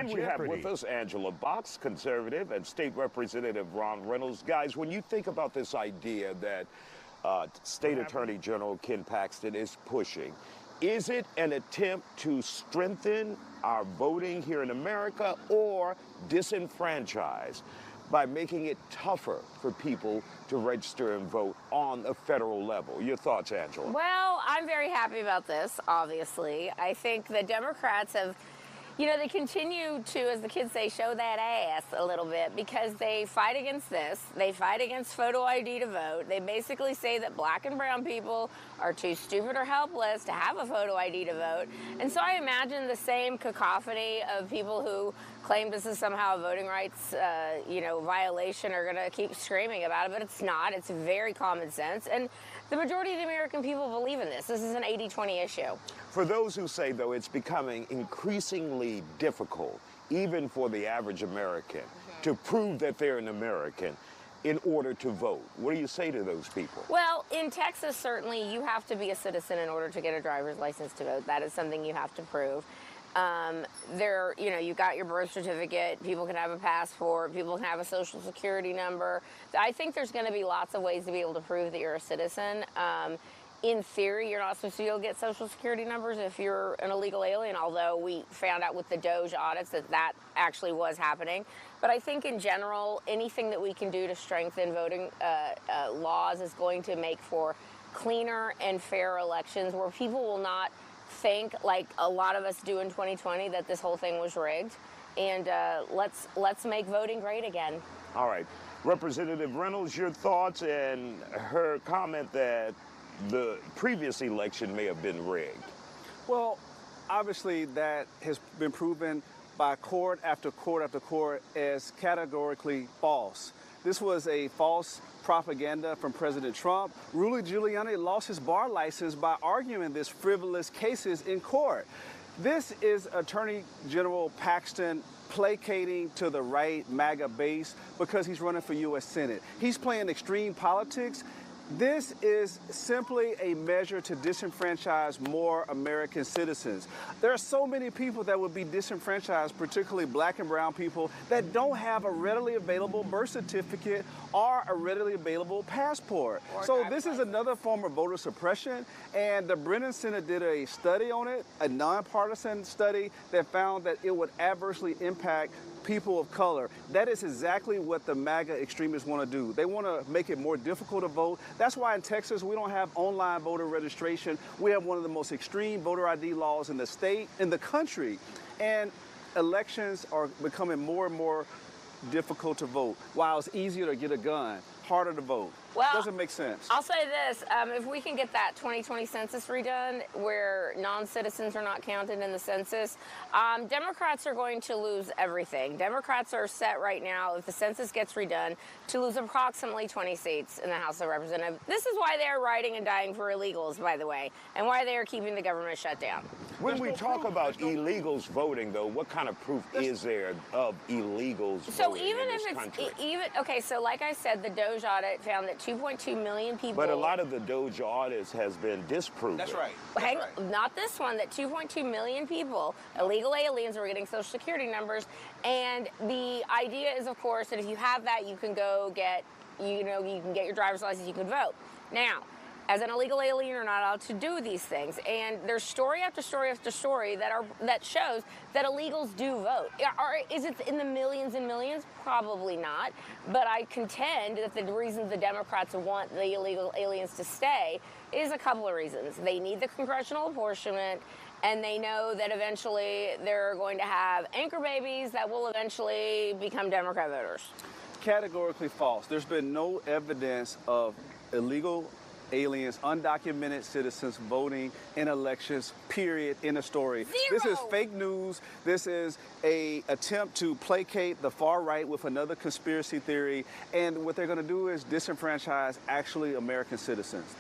And we have with us Angela Box, conservative, and State Representative Ron Reynolds. Guys, when you think about this idea that State Attorney General Ken Paxton is pushing, is it an attempt to strengthen our voting here in America or disenfranchise by making it tougher for people to register and vote on the federal level? Your thoughts, Angela? Well, I'm very happy about this, obviously. I think the Democrats have, you know, they continue to, as the kids say, show that ass a little bit because they fight against this. They fight against photo ID to vote. They basically say that black and brown people are too stupid or helpless to have a photo ID to vote. And so I imagine the same cacophony of people who claim this is somehow a voting rights, violation are going to keep screaming about it, but it's not. It's very common sense. And the majority of the American people believe in this. This is an 80-20 issue. For those who say, though, it's becoming increasingly difficult, even for the average American, to prove that they're an American in order to vote, what do you say to those people? Well, in Texas, certainly, you have to be a citizen in order to get a driver's license to vote. That is something you have to prove. You got your birth certificate, people can have a passport, people can have a social security number. I think there's going to be lots of ways to be able to prove that you're a citizen. In theory, you're not supposed to be able to get social security numbers if you're an illegal alien, although we found out with the DOJ audits that actually was happening. But I think in general, anything that we can do to strengthen voting laws is going to make for cleaner and fair elections where people will not think, like a lot of us do in 2020, that this whole thing was rigged. And let's make voting great again. All right. Representative Reynolds, your thoughts and her comment that the previous election may have been rigged. Well, obviously that has been proven by court after court after court as categorically false. This was a false propaganda from President Trump. Rudy Giuliani lost his bar license by arguing these frivolous cases in court. This is Attorney General Paxton placating to the right MAGA base because he's running for U.S. Senate. He's playing extreme politics. This is simply a measure to disenfranchise more American citizens. There are so many people that would be disenfranchised, particularly black and brown people, that don't have a readily available birth certificate or a readily available passport. So this is another form of voter suppression, and the Brennan Center did a study on it, a nonpartisan study that found that it would adversely impact people of color. That is exactly what the MAGA extremists want to do. They want to make it more difficult to vote. That's why in Texas we don't have online voter registration. We have one of the most extreme voter ID laws in the state, in the country. And elections are becoming more and more difficult to vote. While it's easier to get a gun, harder to vote. Well, doesn't make sense. I'll say this, if we can get that 2020 census redone where non-citizens are not counted in the census, Democrats are going to lose everything. Democrats are set right now, if the census gets redone, to lose approximately 20 seats in the House of Representatives. This is why they're riding and dying for illegals, by the way, and why they are keeping the government shut down. When we talk about illegals voting, though, what kind of proof is there of illegals voting in this country? Okay, so like I said, the DOJ audit found that 2.2 million people. But a lot of the DOJ audits has been disproven. That's right. Not this one, that 2.2 million people, illegal aliens, were getting social security numbers. And the idea is, of course, that if you have that, you can go get, you can get your driver's license, you can vote. Now, as an illegal alien, you're not allowed to do these things. And there's story after story after story that shows that illegals do vote. Is it in the millions and millions? Probably not. But I contend that the reason the Democrats want the illegal aliens to stay is a couple of reasons. They need the congressional apportionment, and they know that eventually they're going to have anchor babies that will eventually become Democrat voters. Categorically false. There's been no evidence of illegal aliens, undocumented citizens voting in elections, period, in a story. Zero. This is fake news. This is an attempt to placate the far right with another conspiracy theory. And what they're going to do is disenfranchise actually American citizens.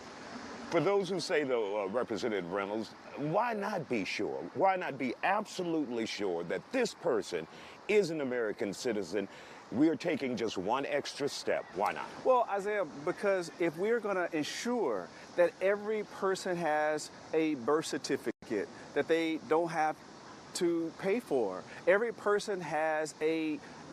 For those who say, though, Representative Reynolds, why not be sure? Why not be absolutely sure that this person is an American citizen? We are taking just one extra step. Why not? Well, Isaiah, because if we're going to ensure that every person has a birth certificate, that they don't have to pay for. Every person has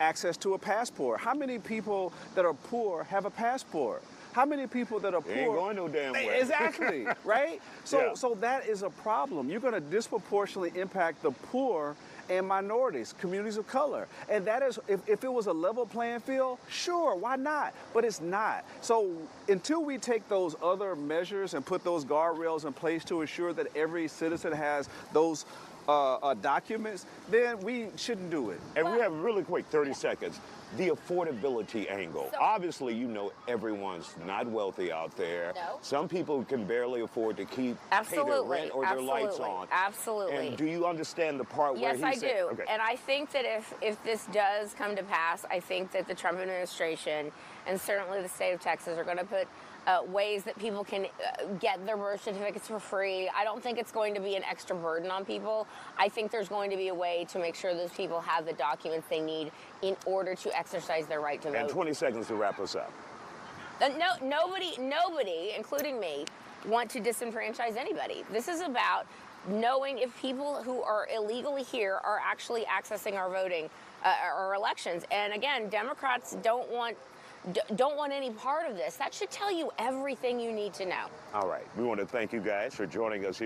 access to a passport. How many people that are poor have a passport? How many people that are poor ain't going no damn way. Exactly, right? Yeah. So that is a problem. You're going to disproportionately impact the poor and minorities, communities of color. And that is, if it was a level playing field, sure, why not? But it's not. So until we take those other measures and put those guardrails in place to ensure that every citizen has those documents, then we shouldn't do it. And we have really quick 30 seconds. The affordability angle. So- Obviously, you know everyone's not wealthy out there. No. Some people can barely afford to pay their rent or their lights on. Absolutely. And do you understand the part where Yes, he I said, do. okay. And I think that if this does come to pass, I think that the Trump administration and certainly the state of Texas are going to put ways that people can get their birth certificates for free. I don't think it's going to be an extra burden on people. I think there's going to be a way to make sure those people have the documents they need in order to exercise their right to vote. And 20 seconds to wrap us up. Nobody, including me, want to disenfranchise anybody. This is about knowing if people who are illegally here are actually accessing our voting, our elections. And again, Democrats don't want any part of this. That should tell you everything you need to know. All right. We want to thank you guys for joining us here.